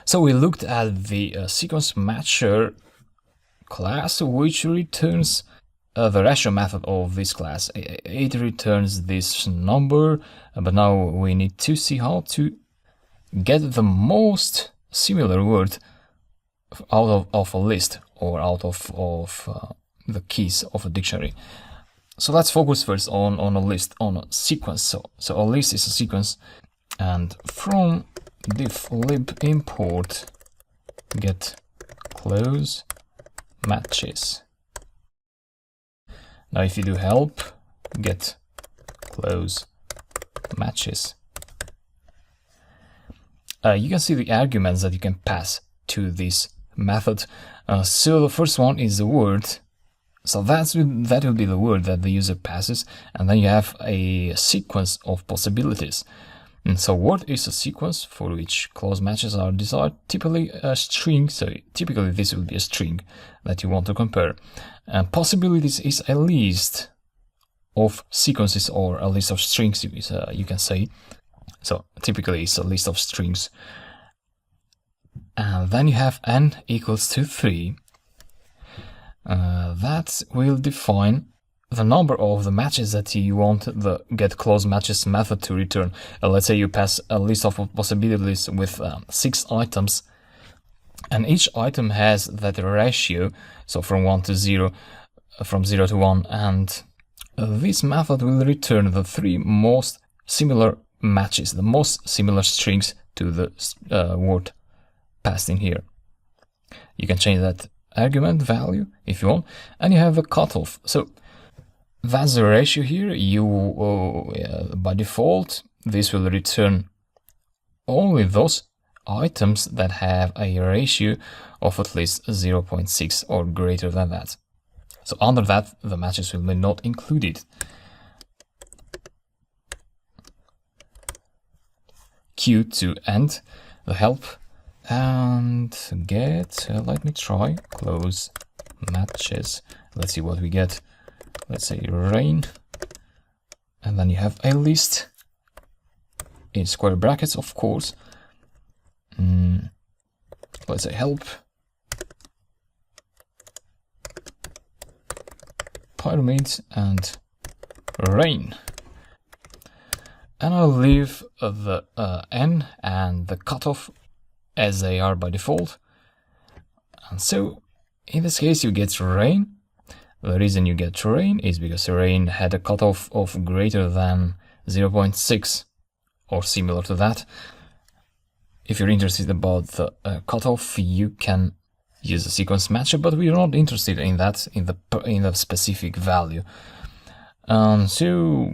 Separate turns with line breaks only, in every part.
So we looked at the sequence matcher class, which returns the ratio method of this class. It returns this number, but now we need to see how to get the most similar word out of a list or out of the keys of a dictionary. So let's focus first on a list, on a sequence. So a list is a sequence, and from div lib import get close matches. Now if you do help get close matches, you can see the arguments that you can pass to this method. So the first one is the word. So that will be the word that the user passes, and then you have a sequence of possibilities. And so word is a sequence for which close matches are desired, typically a string. So typically this will be a string that you want to compare. And possibilities is a list of sequences or a list of strings, you can say. So typically it's a list of strings. And then you have n equals to 3. That will define the number of the matches that you want the get close matches method to return. Let's say you pass a list of possibilities with 6 items, and each item has that ratio, so from 1 to 0, from 0 to 1, and this method will return the 3 most similar matches, the most similar strings to the word passed in here. You can change that argument value if you want, and you have a cutoff. So that's the ratio here. By default, this will return only those items that have a ratio of at least 0.6 or greater than that. So under that, the matches will be not included. Q to end the help and get, let me try, close matches. Let's see what we get. Let's say rain, and then you have a list in square brackets, of course. Let's say help, pyramid, and rain. And I'll leave the n and the cutoff as they are by default. And so in this case you get rain. The reason you get rain is because rain had a cutoff of greater than 0.6 or similar to that. If you're interested about the cutoff, you can use a sequence matcher, but we're not interested in that, in the specific value. So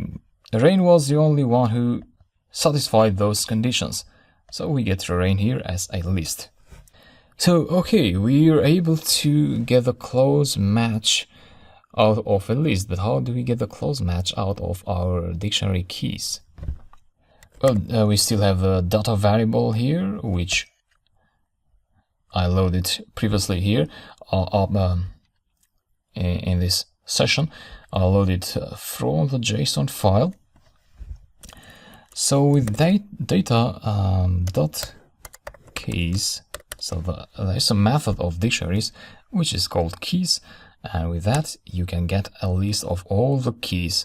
rain was the only one who satisfied those conditions. So we get rain here as a list. So okay, we are able to get a close match out of a list, but how do we get the close match out of our dictionary keys? Well, we still have a data variable here, which I loaded previously here in this session. I loaded from the JSON file. So with data dot keys, so there's a method of dictionaries which is called keys. And with that, you can get a list of all the keys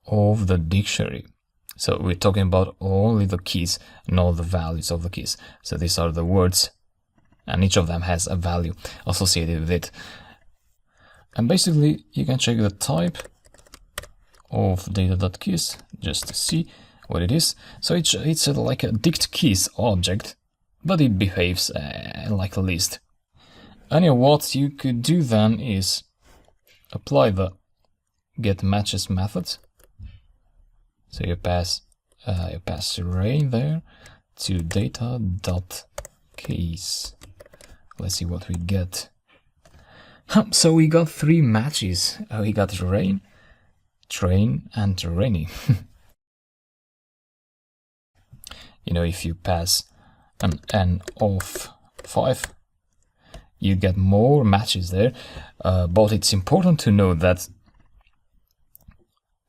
of the dictionary. So we're talking about only the keys, not the values of the keys. So these are the words, and each of them has a value associated with it. And basically, you can check the type of data.keys just to see what it is. So it's like a dict keys object, but it behaves like a list. And what you could do then is apply the get matches method. So you pass rain there to data.keys. Let's see what we get. So we got 3 matches. We got rain, train, and rainy. You know, if you pass an n of 5, you get more matches there, but it's important to know that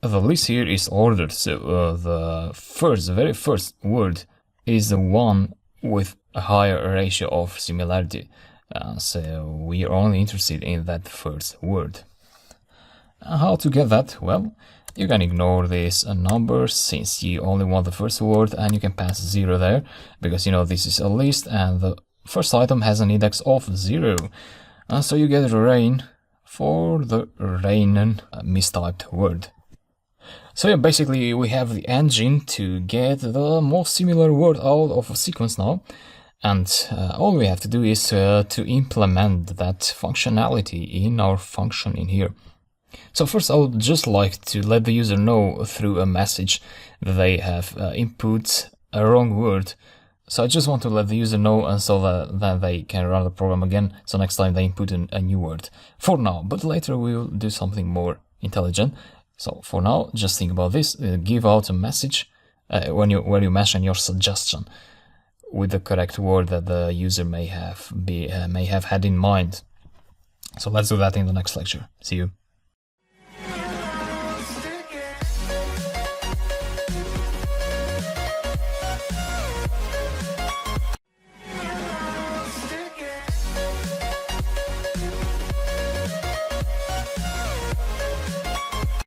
the list here is ordered. So the very first word is the one with a higher ratio of similarity. So we are only interested in that first word. How to get that? Well, you can ignore this number since you only want the first word, and you can pass 0 there because you know this is a list and the first item has an index of 0. So you get rain for the rainen mistyped word. So yeah, basically we have the engine to get the most similar word out of a sequence now, and all we have to do is to implement that functionality in our function in here. So first I would just like to let the user know through a message that they have input a wrong word. So I just want to let the user know and so that they can run the program again, so next time they input a new word. For now, but later we will do something more intelligent. So for now, just think about this, give out a message when you mention your suggestion with the correct word that the user may have had in mind. So let's do that in the next lecture. See you.